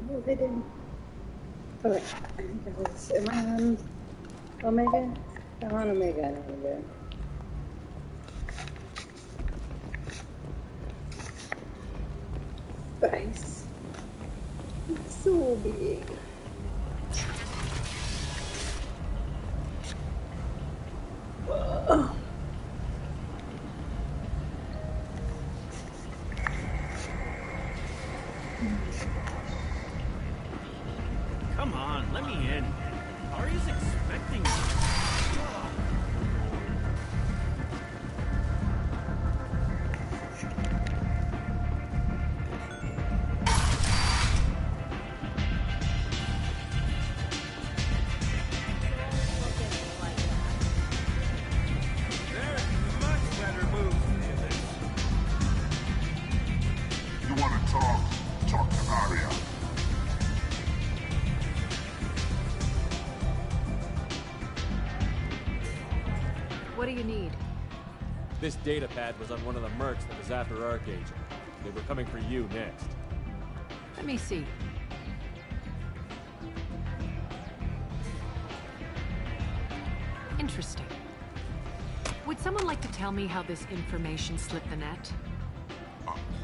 No, they didn't. Okay. Am I on Omega? I'm on Omega a little bit. Nice. It's so big. Whoa. Come on, let me in. Arya's expecting me. There's much better moves than this. You want to talk? Talk to Arya. What do you need? This data pad was on one of the mercs that was after Archangel. They were coming for you next. Let me see. Interesting. Would someone like to tell me how this information slipped the net?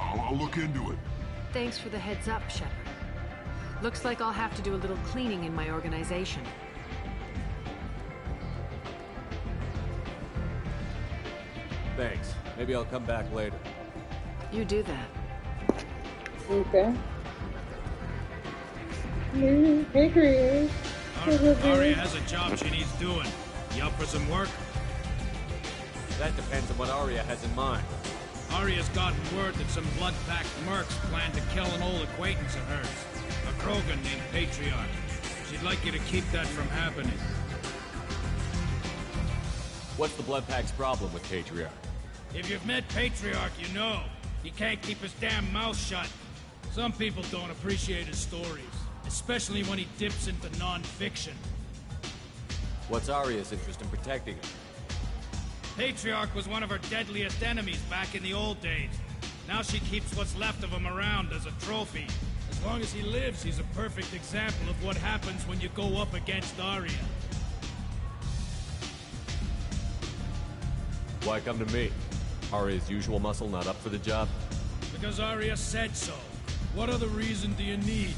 I'll look into it. Thanks for the heads up, Shepard. Looks like I'll have to do a little cleaning in my organization. Thanks. Maybe I'll come back later. You do that. Okay. Hey, Chris. Arya has a job she needs doing. You up for some work? That depends on what Arya has in mind. Arya's gotten word that some blood-packed mercs plan to kill an old acquaintance of hers. A Krogan named Patriarch. She'd like you to keep that from happening. What's the Bloodpack's problem with Patriarch? If you've met Patriarch, you know. He can't keep his damn mouth shut. Some people don't appreciate his stories. Especially when he dips into non-fiction. What's Arya's interest in protecting him? Patriarch was one of her deadliest enemies back in the old days. Now she keeps what's left of him around as a trophy. As long as he lives, he's a perfect example of what happens when you go up against Arya. Why come to me? Arya's usual muscle not up for the job? Because Arya said so. What other reason do you need?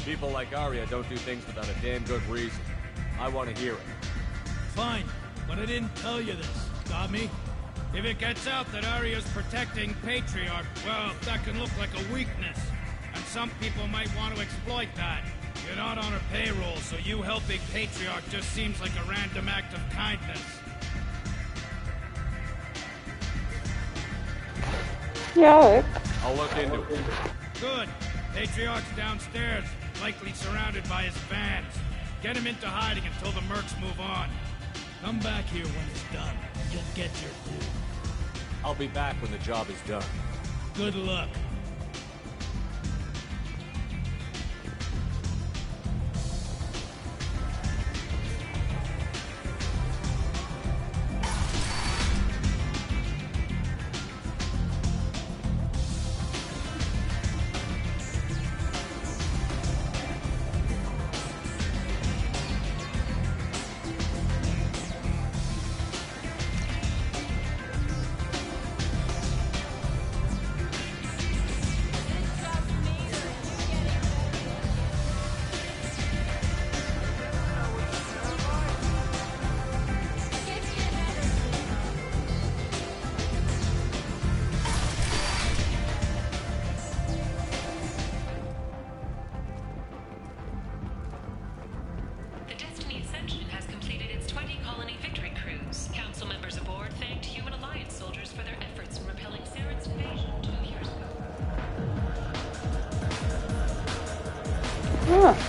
People like Arya don't do things without a damn good reason. I want to hear it. Fine, but I didn't tell you this. Got me? If it gets out that Arya's protecting Patriarch, well, that can look like a weakness. And some people might want to exploit that. You're not on her payroll, so you helping Patriarch just seems like a random act of kindness. Yeah. I'll look into it. Good. Patriarch's downstairs, likely surrounded by his fans. Get him into hiding until the mercs move on. Come back here when it's done. You'll get your due. I'll be back when the job is done. Good luck.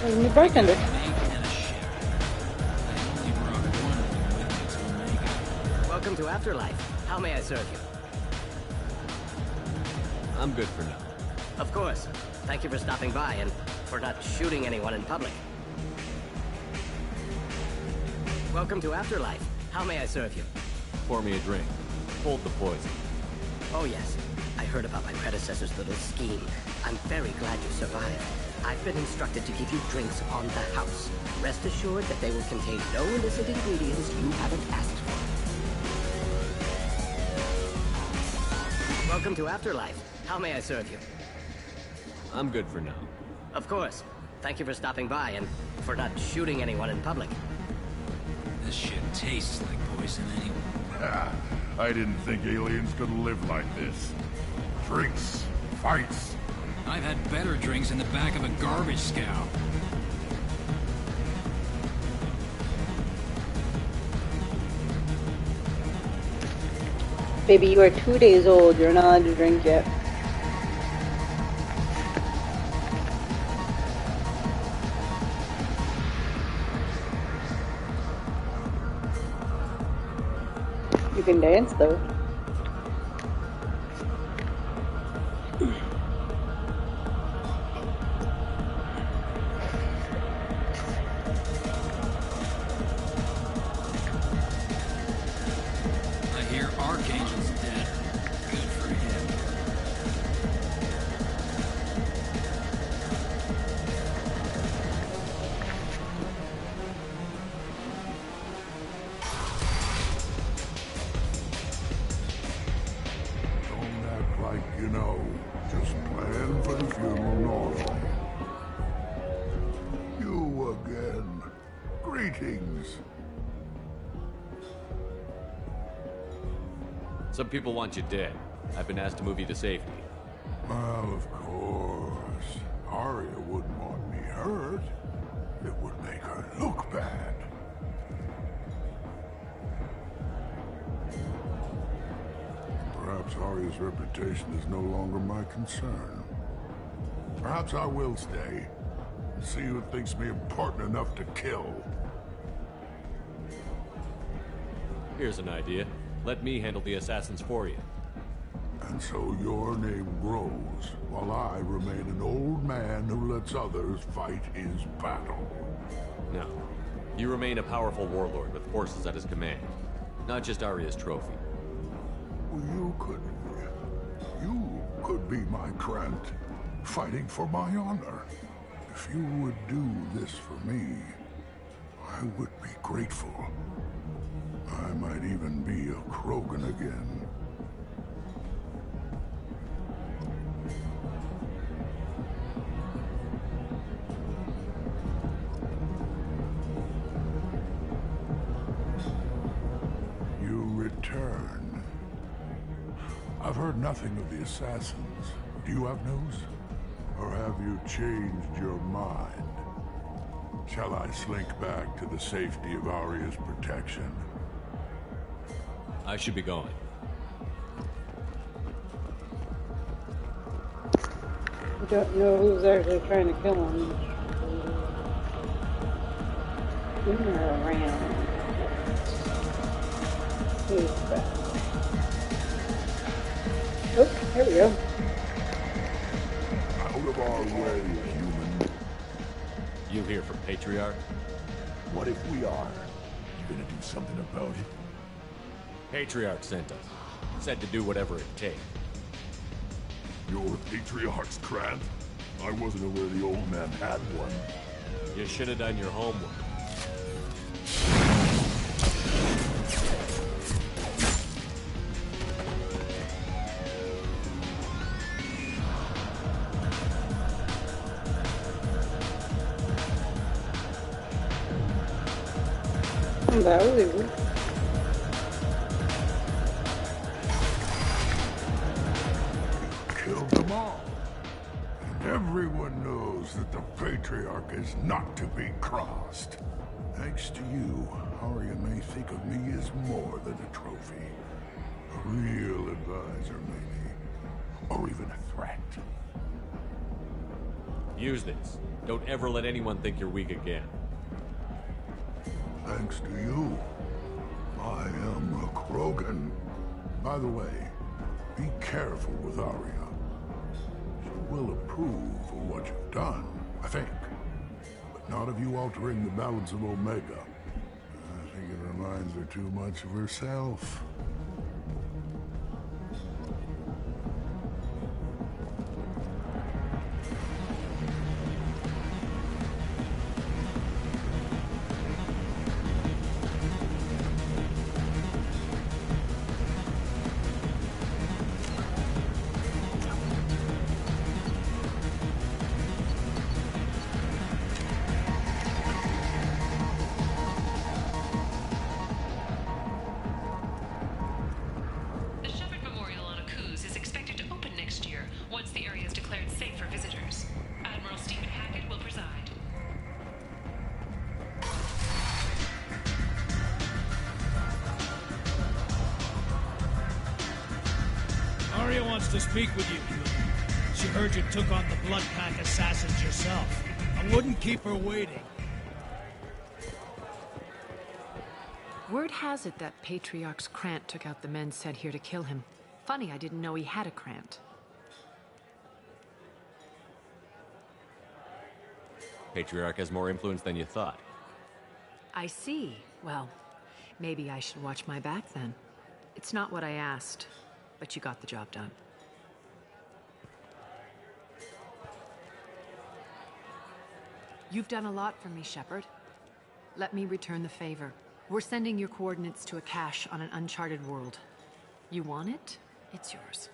There's a new bartender. Welcome to Afterlife. How may I serve you? I'm good for now. Of course. Thank you for stopping by and for not shooting anyone in public. Welcome to Afterlife. How may I serve you? Pour me a drink. Hold the poison. Oh yes. I heard about my predecessor's little scheme. I'm very glad you survived. I've been instructed to give you drinks on the house. Rest assured that they will contain no illicit ingredients you haven't asked for. Welcome to Afterlife. How may I serve you? I'm good for now. Of course. Thank you for stopping by and for not shooting anyone in public. This shit tastes like poison anyway. I didn't think aliens could live like this. Drinks, fights. I've had better drinks in the back of a garbage scow. Baby, you are 2 days old. You're not allowed to drink yet. You can dance though. I hear Archangel's dead. Good for him. Don't act like you know. Just plan for the funeral normally. You again. Greetings. Some people want you dead. I've been asked to move you to safety. Well, of course. Arya wouldn't want me hurt. It would make her look bad. Perhaps Arya's reputation is no longer my concern. Perhaps I will stay and see who thinks me important enough to kill. Here's an idea. Let me handle the assassins for you. And so your name grows, while I remain an old man who lets others fight his battle. No. You remain a powerful warlord with forces at his command. Not just Arya's trophy. Well, you could be my Krant, fighting for my honor. If you would do this for me, I would be grateful. I might even be a Krogan again. You return. I've heard nothing of the assassins. Do you have news? Or have you changed your mind? Shall I slink back to the safety of Arya's protection? I should be going. We don't know who's actually trying to kill him. When they're around. Who's back? Oh, here we go. Out of our way, human. You here from Patriarch? What if we are? You gonna do something about it? Patriarch sent us. Said to do whatever it takes. You're Patriarch's Krant? I wasn't aware the old man had one. You should have done your homework. That was easy. Killed them all. And everyone knows that the Patriarch is not to be crossed. Thanks to you, Arya may think of me as more than a trophy. A real advisor, maybe. Or even a threat. Use this. Don't ever let anyone think you're weak again. Thanks to you, I am a Krogan. By the way, be careful with Arya. She will approve of what you've done, I think. But not of you altering the balance of Omega. I think it reminds her too much of herself. Arya wants to speak with you. She heard you took on the Blood Pack assassins yourself. I wouldn't keep her waiting. Word has it that Patriarch's Krant took out the men sent here to kill him. Funny, I didn't know he had a Krant. Patriarch has more influence than you thought. I see. Well, maybe I should watch my back then. It's not what I asked, but you got the job done. You've done a lot for me, Shepard. Let me return the favor. We're sending your coordinates to a cache on an uncharted world. You want it? It's yours.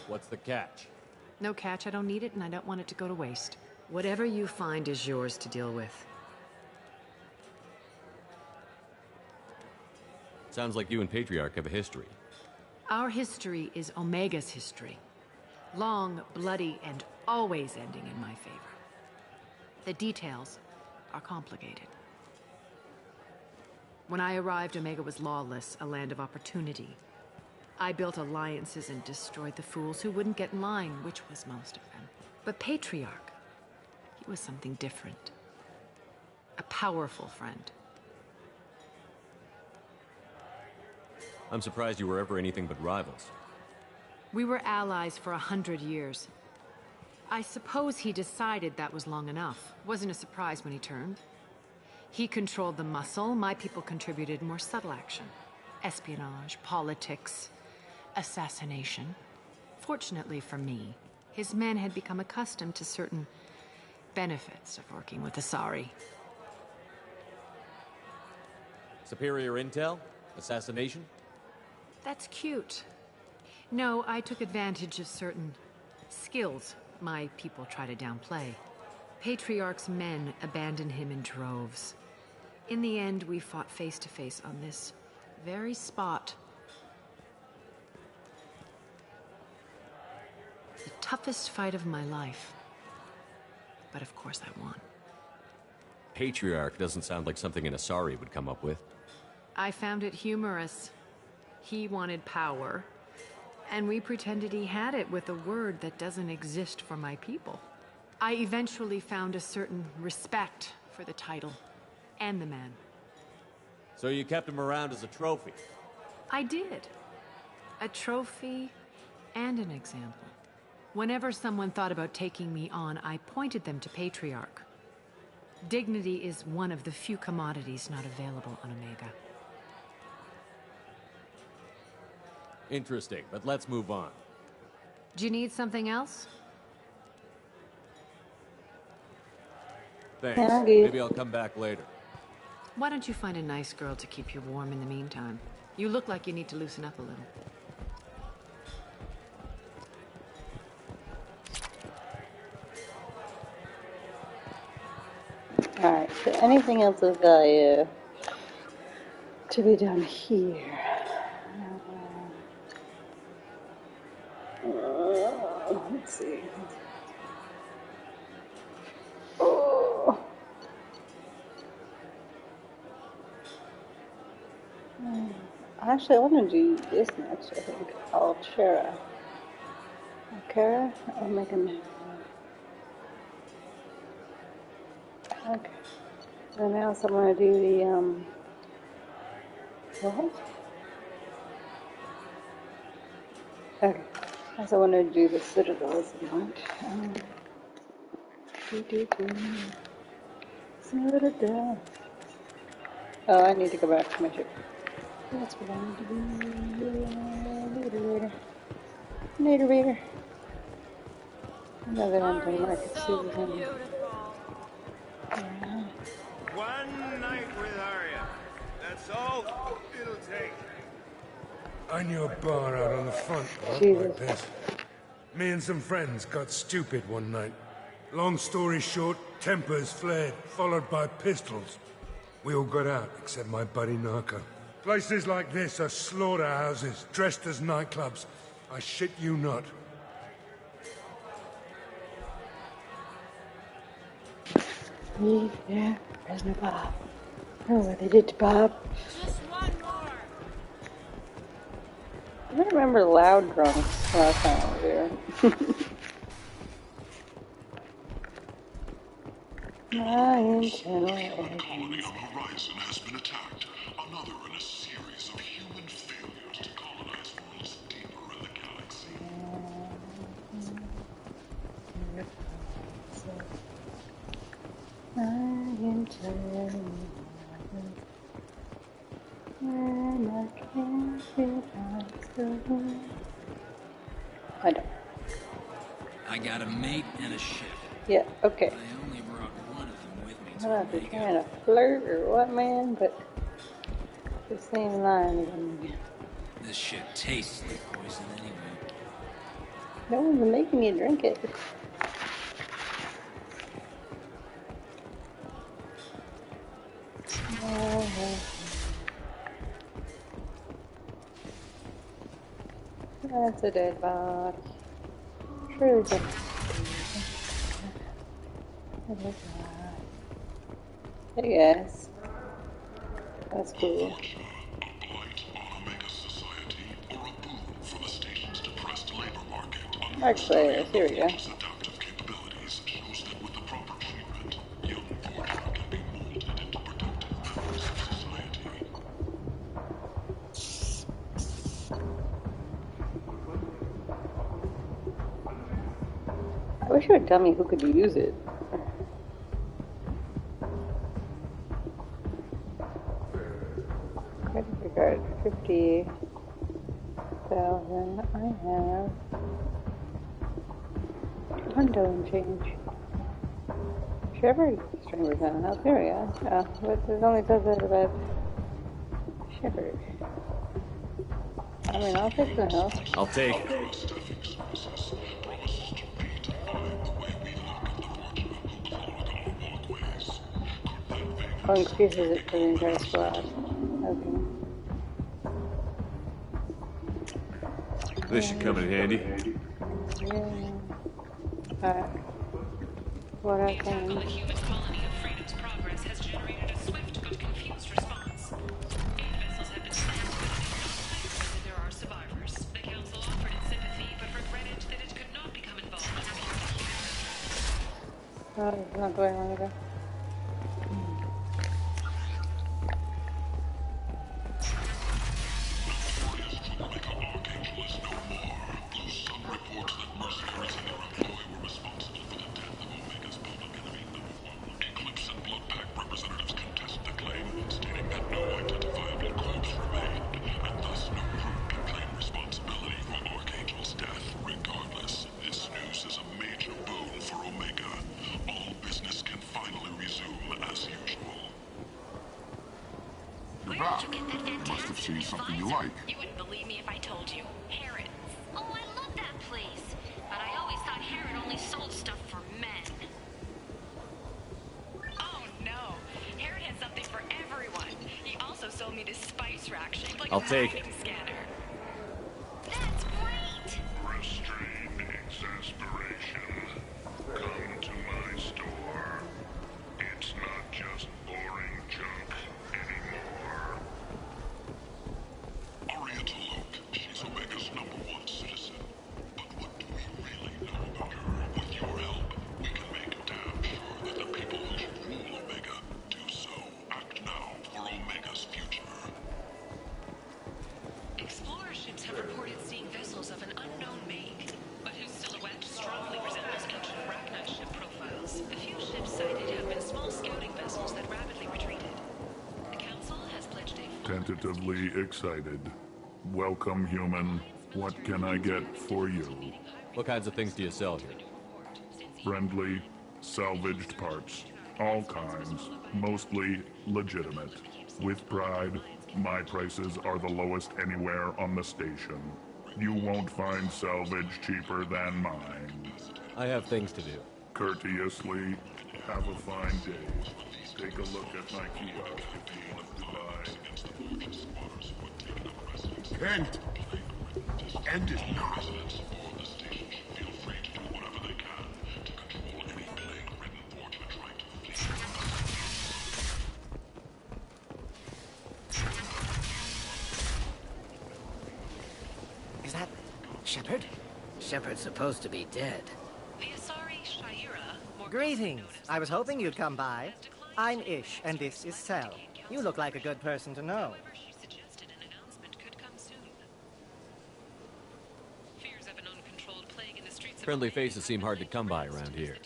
What's the catch? No catch, I don't need it, and I don't want it to go to waste. Whatever you find is yours to deal with. Sounds like you and Patriarch have a history. Our history is Omega's history. Long, bloody, and always ending in my favor. The details are complicated. When I arrived, Omega was lawless, a land of opportunity. I built alliances and destroyed the fools who wouldn't get in line, which was most of them. But Patriarch, he was something different. A powerful friend. I'm surprised you were ever anything but rivals. We were allies for 100 years. I suppose he decided that was long enough. Wasn't a surprise when he turned. He controlled the muscle, my people contributed more subtle action. Espionage, politics, assassination. Fortunately for me, his men had become accustomed to certain benefits of working with Asari. Superior intel? Assassination? That's cute. No, I took advantage of certain skills my people try to downplay. Patriarch's men abandoned him in droves. In the end, we fought face to face on this very spot. The toughest fight of my life. But of course I won. Patriarch doesn't sound like something an Asari would come up with. I found it humorous. He wanted power, and we pretended he had it with a word that doesn't exist for my people. I eventually found a certain respect for the title and the man. So you kept him around as a trophy? I did. A trophy and an example. Whenever someone thought about taking me on, I pointed them to Patriarch. Dignity is one of the few commodities not available on Omega. Interesting, but let's move on. Do you need something else? Thanks. Yeah, I do. Maybe I'll come back later. Why don't you find a nice girl to keep you warm in the meantime? You look like you need to loosen up a little. Alright, so anything else of value to be done here? Let's see. Oh. Actually, I want to do this next, I think. Altera. Altera? I'll make a note. Okay. So now I'm going to do the, what? Okay. So I want to do the Citadel as a moment. Citadel. Oh, I need to go back to my ship. That's what I need to do. Later, later. Another one to market Susan. One night with Arya. That's all it'll take. I knew a bar out on the front, Jesus. like this. Me and some friends got stupid one night. Long story short, tempers flared, followed by pistols. We all got out, except my buddy Narco. Places like this are slaughterhouses, dressed as nightclubs. I shit you not. Yeah, there's no Bob. Oh, what they did to Bob. Just one more. I don't remember loud drunks last time I was here. My internal colony on the horizon has been attacked. Another in a series of human failures to colonize worlds deeper in the galaxy. My internal when I can't realize the world. I don't. I got a mate and a ship. Yeah, okay. I only brought one of them with me I to don't know if you're Omega. trying to flirt or what, man, but the same line again. This shit tastes like poison anyway. No one's making you drink it. That's a dead body. Surely that's a dead body. Hey guys. That's cool. A blight on Omega society or a boon for the station's depressed labor market. Actually, here we go. Adaptive capabilities shows that with the proper treatment, young Forger can be molded into productive members of society. I wish you would tell me who could use it. Credit card, 50,000. I have $1 and change. Shepard, streamers on health. There we go. Oh, but it only says that about Shepard. I mean, I'll take the health. I'll take. Oh, increases it for the entire squad. Okay. This should come in handy. Yeah. Alright. What I The attack on the can. human colony of Freedom's Progress has generated a swift but confused response. 8 vessels have been slammed, but there are survivors. The Council offered its sympathy, but regretted that it could not become involved in a Oh, it's not the way I want to go. Eclipse and Bloodpack representatives contest the claim, stating that no identifiable corpse remained, and thus no group can claim responsibility for Archangel's death. Regardless, this news is a major boon for Omega. All business can finally resume as usual. You're back. Must have seen something you like. You wouldn't believe me if I told you. Harrods. Oh, I love that place. But I always thought Harrod only sold stuff for men. Oh no, Harrod had something for everyone. He also sold me this spice rack shaped like I'll a take writing scanner. That's great. Restrained exasperation. Come to my store. It's not just boring junk anymore. Aria T'Loak, she's Omega's #1 citizen. But what do we really know about her? With your help, we can make damn sure that the people who should rule Omega do so. Act now for Omega's future. Explorer ships have reported seeing vessels of an unknown make, but whose silhouette strongly resembles ancient Rachni ship profiles. The few ships cited have been small scouting vessels that rapidly retreated. The Council has pledged a Tentatively excited. Welcome, human. What can I get for you? What kinds of things do you sell here? Friendly, salvaged parts. All kinds. Mostly legitimate. With pride, my prices are the lowest anywhere on the station. You won't find salvage cheaper than mine. I have things to do. Courteously, have a fine day. Take a look at my kiosk if you want to buy. Kent! End it now. Feel free to do whatever they can to control any plague-ridden Fortune trying to flee. Shepard? Shepard's supposed to be dead. The Asari Shaira, more Greetings. I was hoping you'd come by. I'm Ish, and this is Cell. You look like a good person to know. she suggested an announcement could come soon. Fears of an uncontrolled plague in the streets of Friendly faces seem hard to come by around here.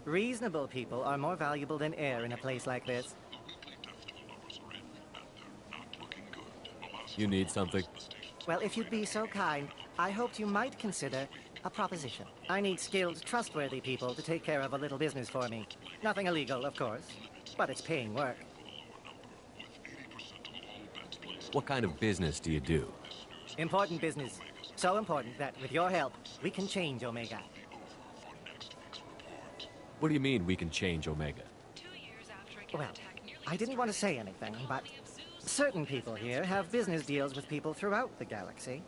Reasonable people are more valuable than air in a place like this. You need something? Well, if you'd be so kind, I hoped you might consider a proposition. I need skilled, trustworthy people to take care of a little business for me. Nothing illegal, of course, but it's paying work. What kind of business do you do? Important business. So important that, with your help, we can change Omega. What do you mean we can change Omega? Well, I didn't want to say anything, but certain people here have business deals with people throughout the galaxy.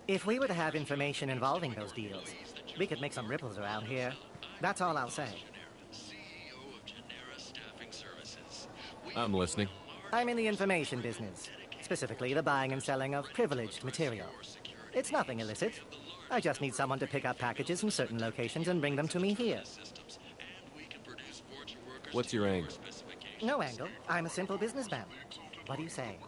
If we were to have information involving those deals, we could make some ripples around here. That's all I'll say. I'm listening. I'm in the information business, specifically the buying and selling of privileged material. It's nothing illicit. I just need someone to pick up packages from certain locations and bring them to me here. What's your angle? No angle. I'm a simple businessman. What do you say?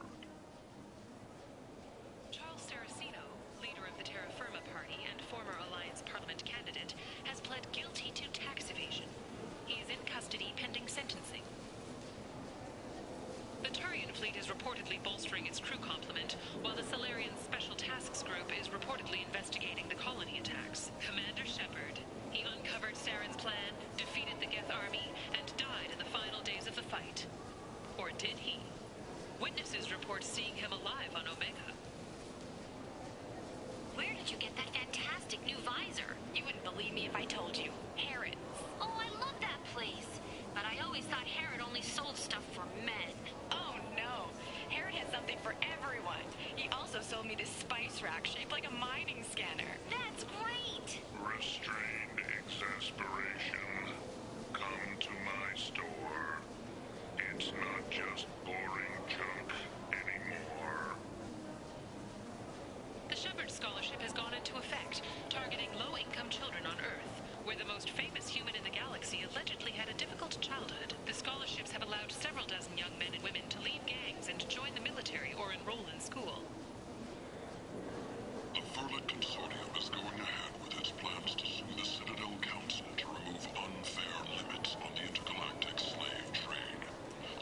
Charles Saraceno, leader of the Terra Firma Party and former Alliance Parliament candidate, has pled guilty to tax evasion. He is in custody pending sentencing. The Turian fleet is reportedly bolstering its crew complement, while the Solarian Special Tasks Group is reportedly investigating the colony attacks. Commander Shepard, he uncovered Saren's plan, defeated the Geth army, and died in the final days of the fight. Or did he? Witnesses report seeing him alive on Omega. Where did you get that fantastic new visor? You wouldn't believe me if I told you. Harrods. Oh, I love that place. But I always thought Harrod only sold stuff for men. Oh, no. Harrod has something for everyone. He also sold me this spice rack shaped like a mining scanner. That's great. Restrained exasperation. Come to my store. It's not just boring junk anymore. The Shepard Scholarship has gone into effect, targeting low-income children on Earth, where the most famous human in the galaxy allegedly had a difficult childhood. The scholarships have allowed several dozen young men and women to leave gangs and join the military or enroll in school. The Furlet Consortium is going ahead with its plans to sue the Citadel Council to remove unfair limits on the intergalactic slave trade.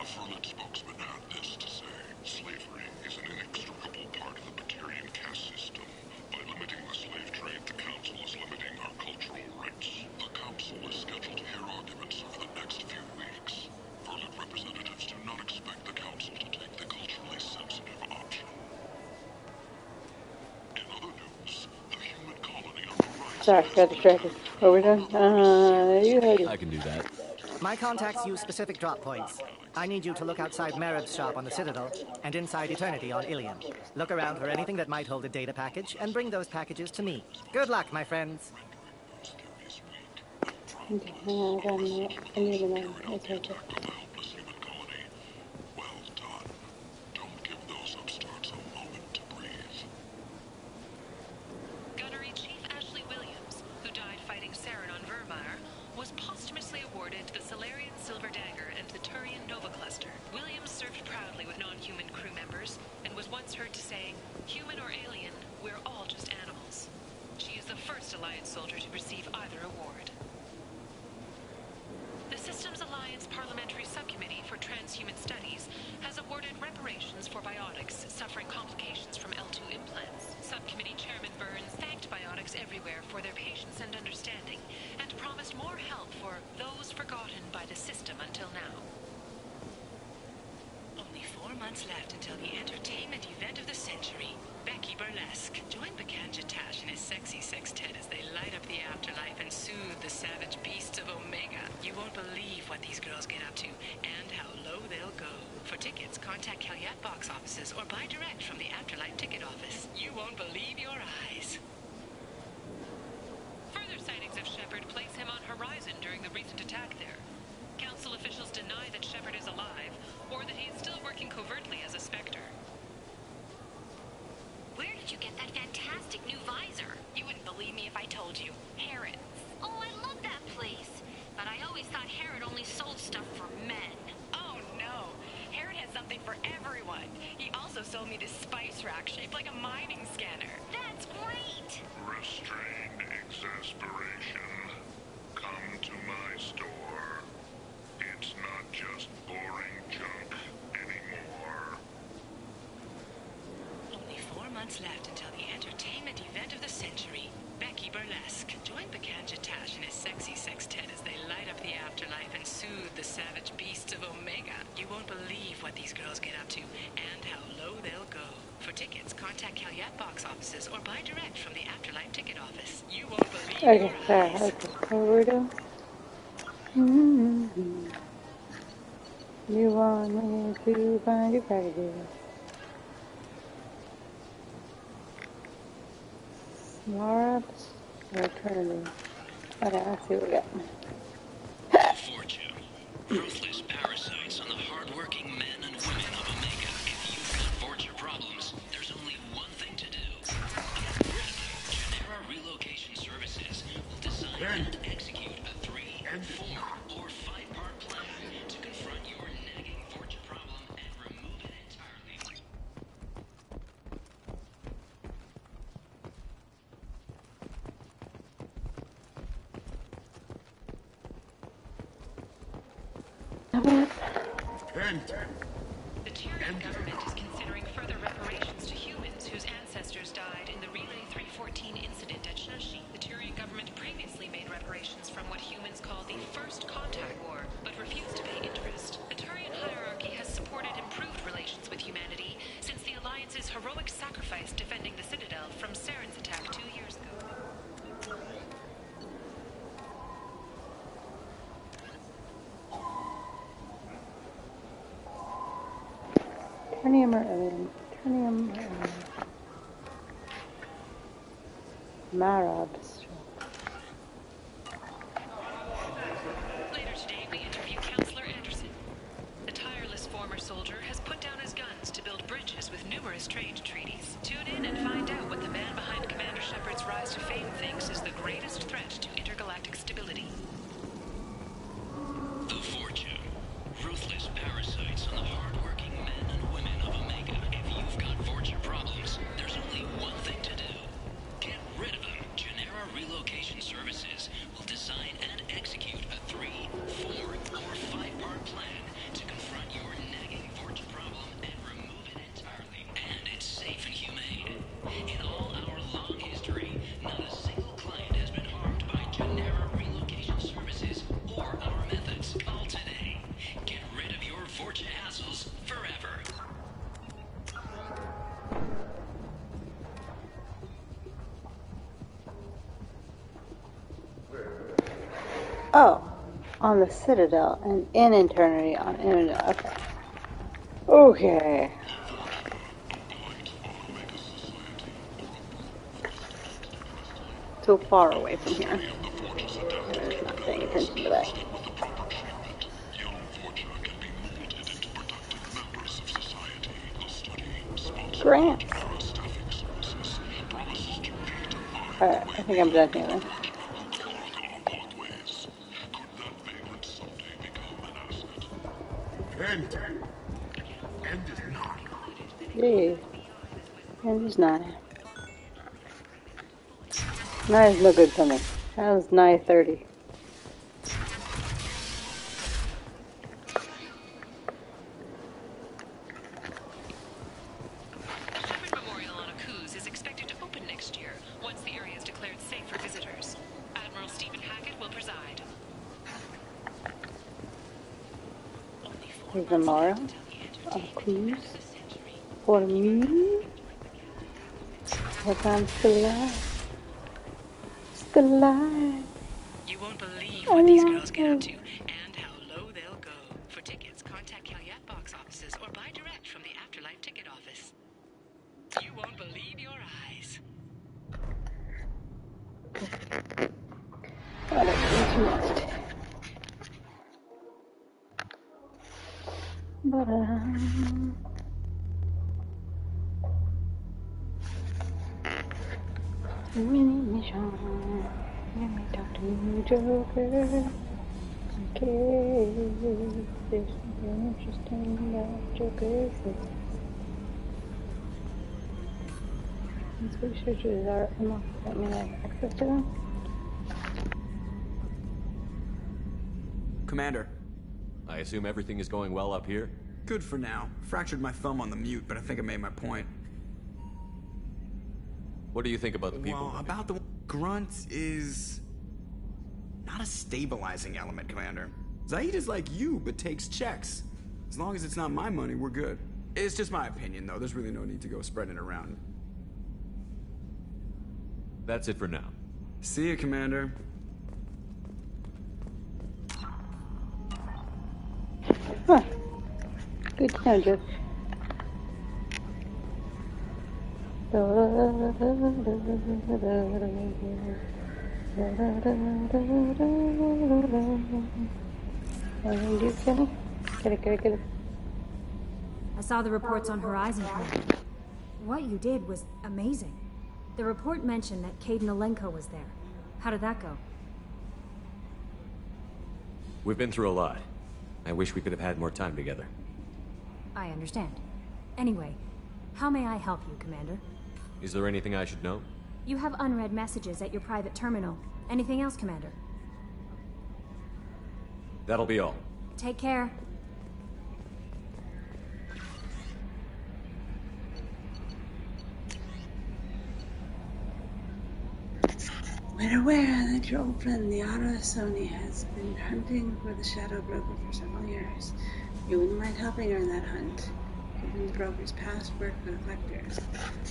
A Furlet spokesman had this to say: slavery is an inextricable part of the Batarian caste system. By limiting the slave trade, the Council is limiting our cultural rights. The Council is scheduled to hear arguments over the next few weeks. Furlet representatives do not expect the Council to take the culturally sensitive option. In other news, the human colony on the right... Sorry, got distracted. What are we doing? You heard it. I can do that. My contacts use specific drop points. I need you to look outside Merib's shop on the Citadel and inside Eternity on Ilium. Look around for anything that might hold a data package and bring those packages to me. Good luck, my friends. Okay, I need to know. It's okay. Well done. Don't give those upstarts a moment to breathe. Gunnery Chief Ashley Williams, who died fighting Saren on Vermeer, was posthumously awarded the Solarian Silver Dagger and the Turian Nova Cluster. Williams served proudly with non-human crew members and was once heard to say, "Human or alien, we're all just animals." She is the first Alliance soldier to receive either award. The Systems Alliance Parliamentary Subcommittee for Transhuman Studies has awarded reparations for biotics suffering complications from L2 implants. Subcommittee Chairman Burns thanked biotics everywhere for their patience and understanding and promised more help for those forgotten by the system until now. Only 4 months left until the entertainment event of the century, Becky Burlesque. Join Bakanja Tash and his sexy sextet as they light up the afterlife and soothe the savage beasts of Omega. You won't believe what these girls get up to and how low they'll go. For tickets, contact Calyat box offices or buy direct from the Afterlife ticket office. You won't believe your eyes. Further sightings of Shepard place him on Horizon during the recent attack there. Council officials deny that Shepard is alive or that he is still working covertly as a Spectre. Where did you get that fantastic new contact Calyat box offices or buy direct from the Afterlife ticket office. You won't believe Okay, your sorry. eyes. Okay, what were we doing? You want me to find your packages. Marabs or Eternity? Okay, let's see what we got. Fortune. Ruthless parasites on the hard-working men and women of Omega. If you've got Fortune problems, there's only one thing to do. Get rid of them. Genera Relocation Services will design and execute a 3, 4, or 5-part plan to confront your nagging Fortune problem and remove it entirely. The Tyrian government is considering further reparations to humans whose ancestors died in the Relay 314 incident at Shashi. The Tyrian government previously made reparations from what humans call the First Contact War, but refused to pay interest. The Turian hierarchy has supported improved relations with humanity since the Alliance's heroic sacrifice defending the Citadel from Saren's attack 2 years ago. Ternium or alien? Ternium or alien? Marabs. Later today, we interview Counselor Anderson. The tireless former soldier has put down his guns to build bridges with numerous trade treaties. Tune in and find out what the man behind Commander Shepard's rise to fame thinks is the greatest threat to intergalactic stability. The Fortune. Ruthless parasites on the hard-working men and women of Omega. If you've got Fortune problems, there's only one thing to do. Get rid of them. Genera Relocation Services will design and execute a 3, 4, or 5-part plan to confront your nagging Fortune problem and remove it entirely. And it's safe and humane. In all our long history, not a single client has been harmed by Genera Relocation Services or our methods. Call today. Get rid of your Fortune hassles forever. Oh, on the Citadel and in Eternity on Internet. Okay. Okay. So far away from here. I'm not paying attention to that. Grant. Alright, I think I'm done here then. End is not. Gee. And it's 9. 9 is no good for me. That was 9:30. Shepard Memorial on Akuz is expected to open next year, once the area is declared safe for visitors. Admiral Stephen Hackett will preside. Here's the Memorial. A cruise. For me. But I'm still alive. Still alive. You won't believe what these girls get up to and how low they'll go. For tickets, contact Calyat box offices or buy direct from the Afterlife ticket office. You won't believe your eyes. What a missed. But let me talk to you, Joker. Okay, there's something interesting about Joker. These researchers are immortal. That mean I have access to them? Commander. I assume everything is going well up here? Good for now. Fractured my thumb on the mute, but I think I made my point. What do you think about the people? Well, about the grunt is not a stabilizing element, Commander. Zaid is like you, but takes checks. As long as it's not my money, we're good. It's just my opinion, though. There's really no need to go spreading it around. That's it for now. See you, Commander. Huh. Good to know, Jeff. Get it. I saw the reports on Horizon Command. What you did was amazing. The report mentioned that Caden Alenko was there. How did that go? We've been through a lot. I wish we could have had more time together. I understand. Anyway, how may I help you, Commander? Is there anything I should know? You have unread messages at your private terminal. Anything else, Commander? That'll be all. Take care. We're aware that your old friend, Liara Sony, has been hunting for the Shadow Broker for several years. You wouldn't mind helping her in that hunt, given the broker's past work with collectors.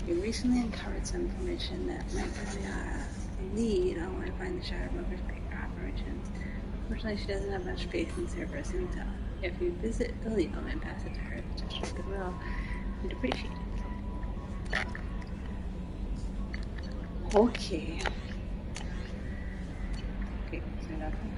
You recently uncovered some information that might give Liara a lead on where to find the Shadow Broker's bigger operations. Unfortunately, she doesn't have much faith in Cerberus Intel. If you visit Ilium and pass it to her, the gesture of goodwill, we'd appreciate it. Okay. Okay, so that one.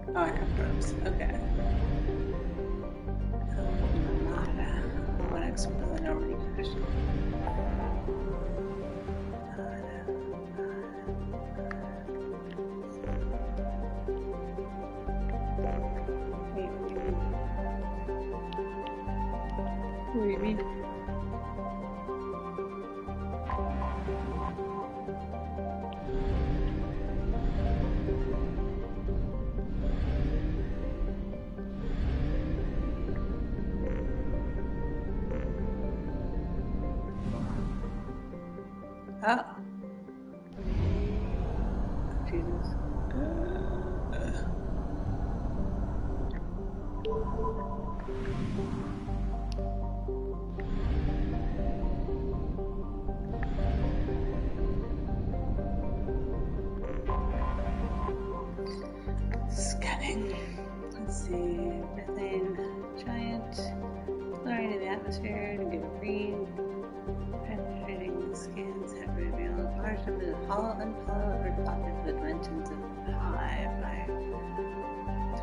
Oh, I have probes. Okay. What explain the already question. What do you mean? Oh. Jesus. Scanning. Let's see. Methane giant. Fluorine in the atmosphere to give a green. Penetrating scans have revealed large numbers of hollow, unfollowed, or pockets with dimensions of pi by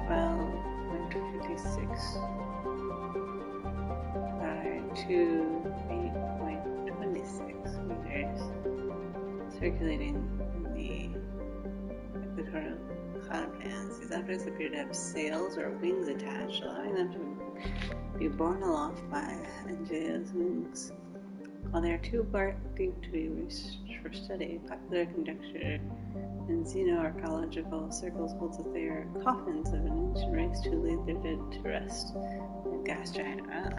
12.56 by 2.8.26 meters, circulating in the equatorial cloud bands. These objects appear to have sails or wings attached, allowing them to be borne aloft by Angea's wings. While they are too deep to be reached for study, popular conjecture in xenoarchaeological circles holds that they are coffins of an ancient race who laid their dead to rest in a gas giant. Ah,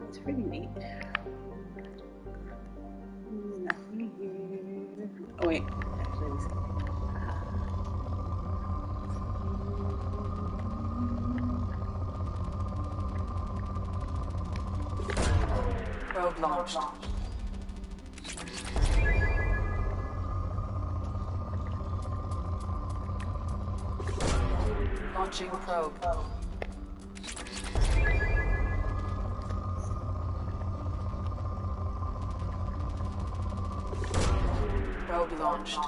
that's pretty neat. Nothing here. Oh wait, actually this. Probe launched. Launching probe. Probe launched.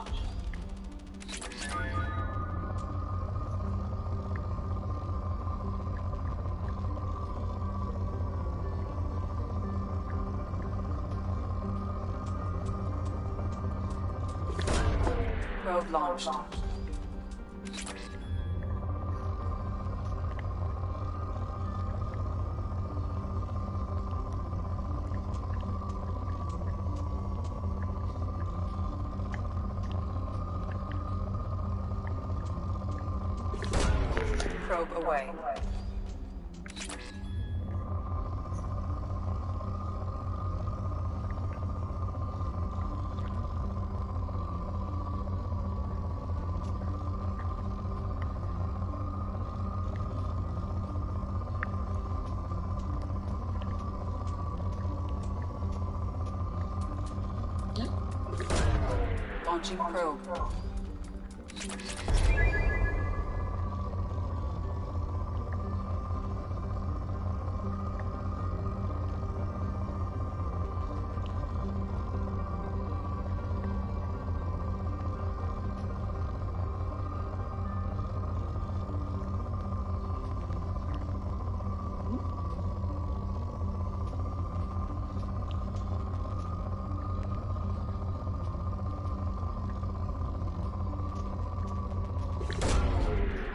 Probe launched. Probe away. Launching probe.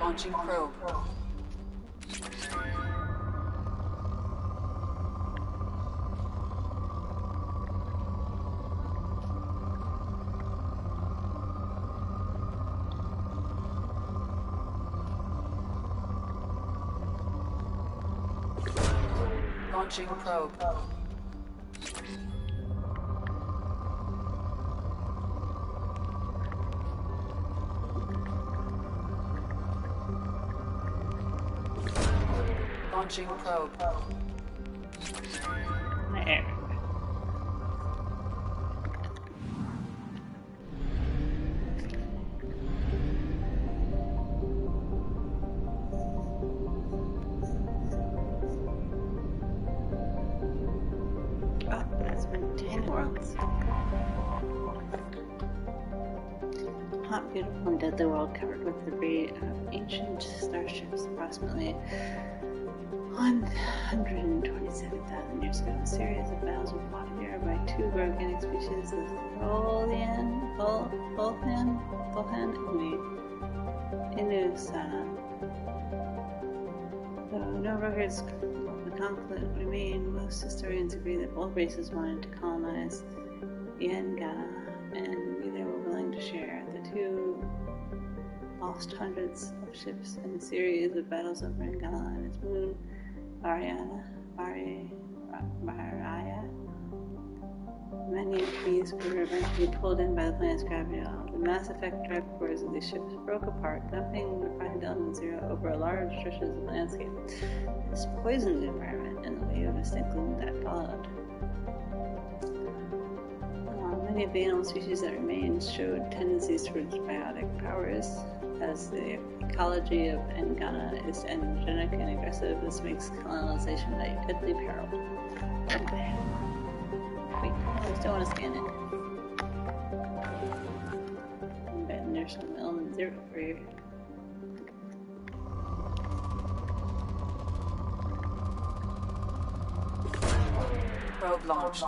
Launching probe. Launching probe. Launching probe. There. Oh, that's been 10 worlds. Hot, beautiful, and deadly world covered with debris of ancient starships approximately 127,000 years ago. A series of battles were fought here by two organic species, the Tholian, Volhan, and the Inusan. Though no records of the conflict remain, most historians agree that both races wanted to colonize Yangana, and neither were willing to share. The two lost hundreds of ships in a series of battles over Yangana and its moon, Varaya. Many of these were eventually pulled in by the planet's gravity. The Mass Effect drive cores of these ships broke apart, dumping refined element zero over large stretches of landscape. This poisoned the environment and the wave of extinction that followed. Many of the animal species that remained showed tendencies towards biotic powers. As the ecology of Engana is energetic and aggressive, this makes colonization a deadly peril. Okay. Wait, I still want to scan it. And then there's some element zero for you. Probe launched.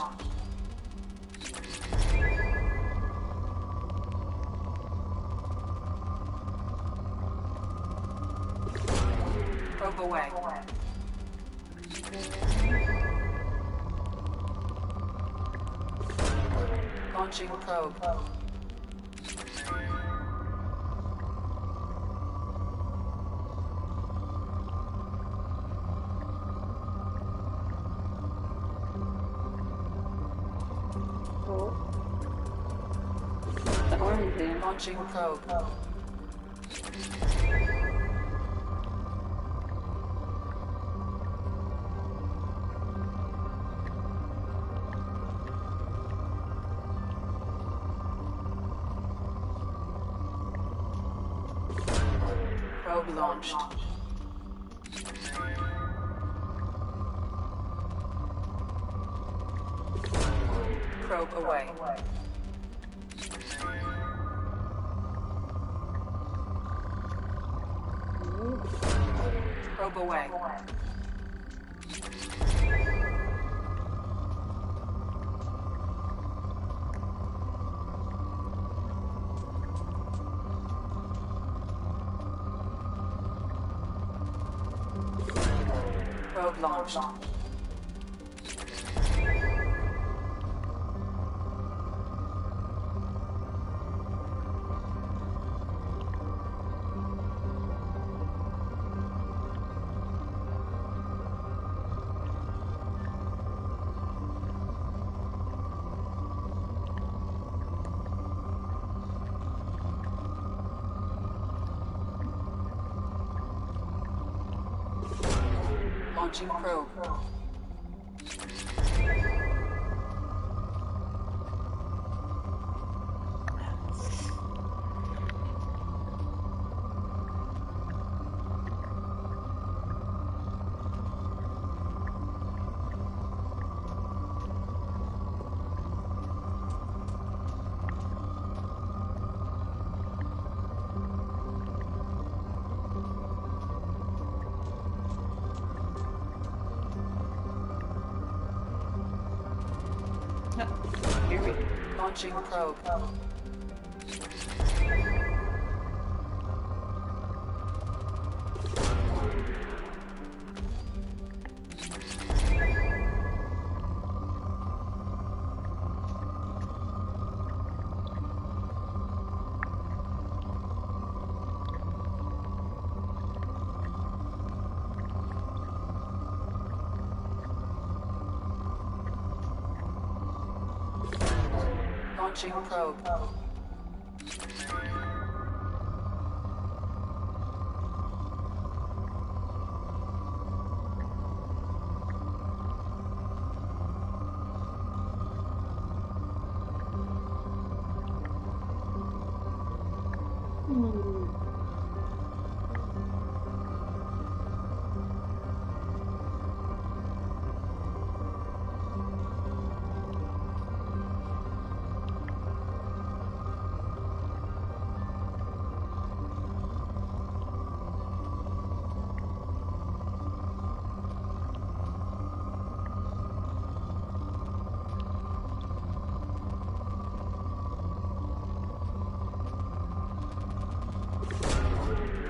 Probe away. Launching probe. The orange there. Launching probe. Probe launched. Probe away. Probe away. Probe launched. Launching probe. Here we go. Launching probe. Launching probe.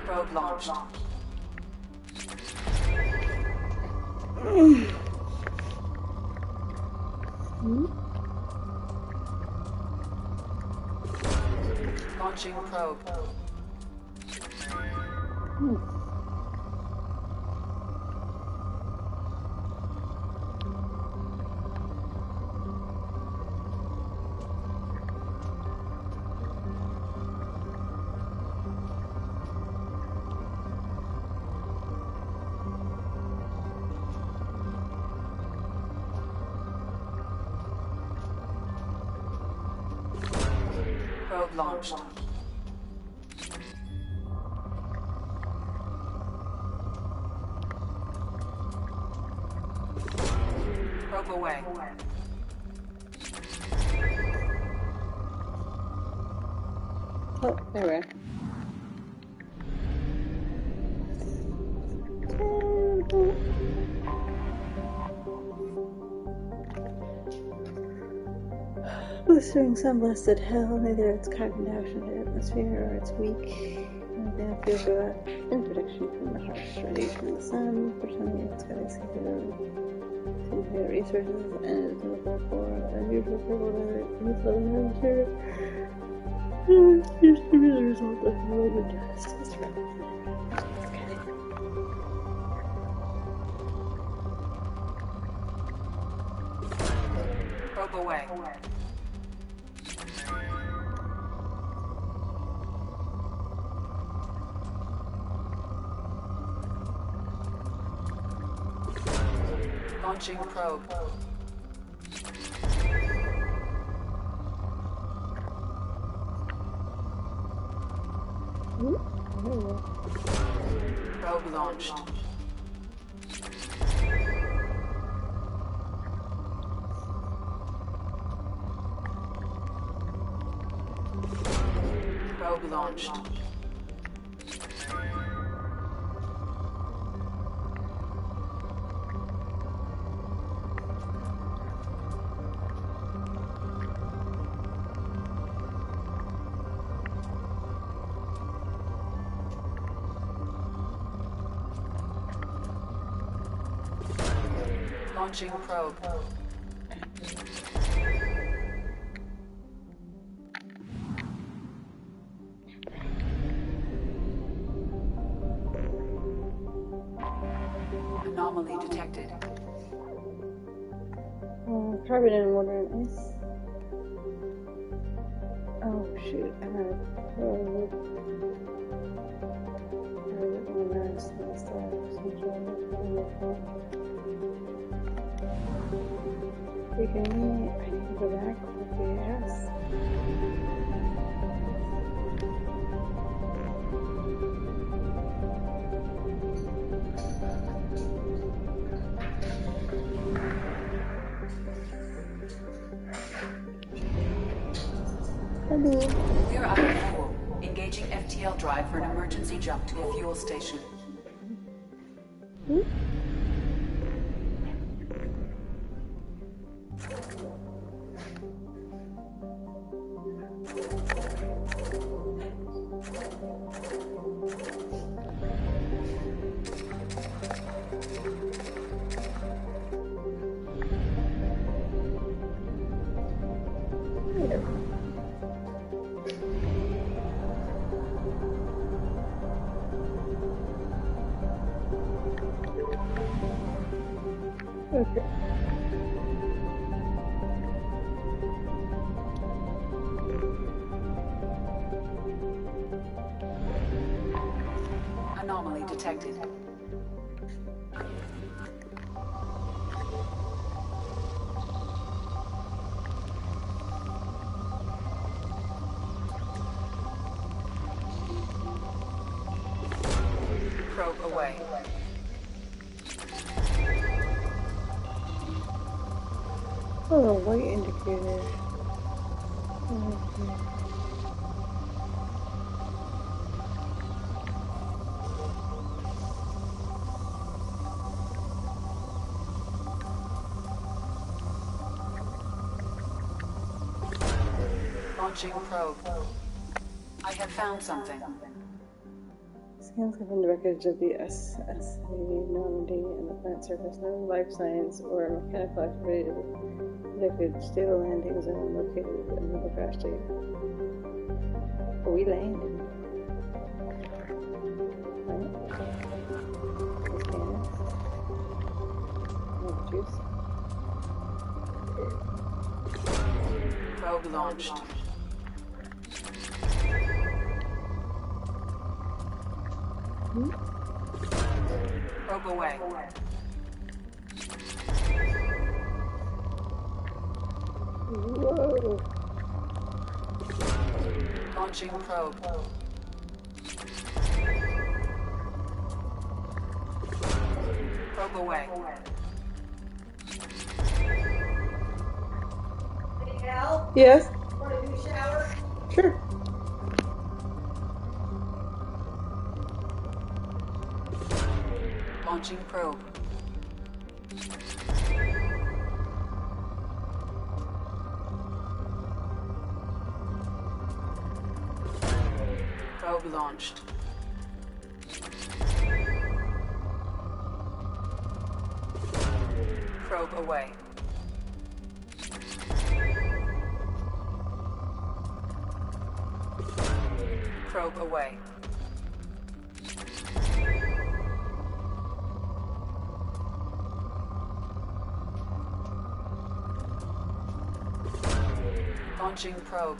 Probe launched. Launching probe. Probe launched. Probe away. Oh, there we are. Blistering sun blasted hell, neither its carbon dioxide atmosphere or its weak natural protection from the harsh radiation of the sun, fortunately its galaxy has resources and is notable for unusual purple with low temperature. Used to be the result of lower dust. That's right. Probe away. Launching probe. Probe launched. Probe launched. Launching probe. Anomaly detected. Carbon and water and ice. Oh shoot, I'm gonna probe. Freaking me, I need to go back with the ass. We're out of fuel. Engaging FTL drive for an emergency jump to a fuel station. Okay. Anomaly detected. Probe away. Oh, white indicator. Launching probe. I have found something. Scans have been records of the SSA Normandy and the plant surface. No life science or mechanical activity detected. Stable landing zone located under the crash tape. We landed. Right. Scans. No juice. Probe launched. Probe away. Whoa. Launching probe. Probe away. Yes. Want a new shower? Sure. Launching probe. Probe launched. Probe away. Probe away. Launching probe.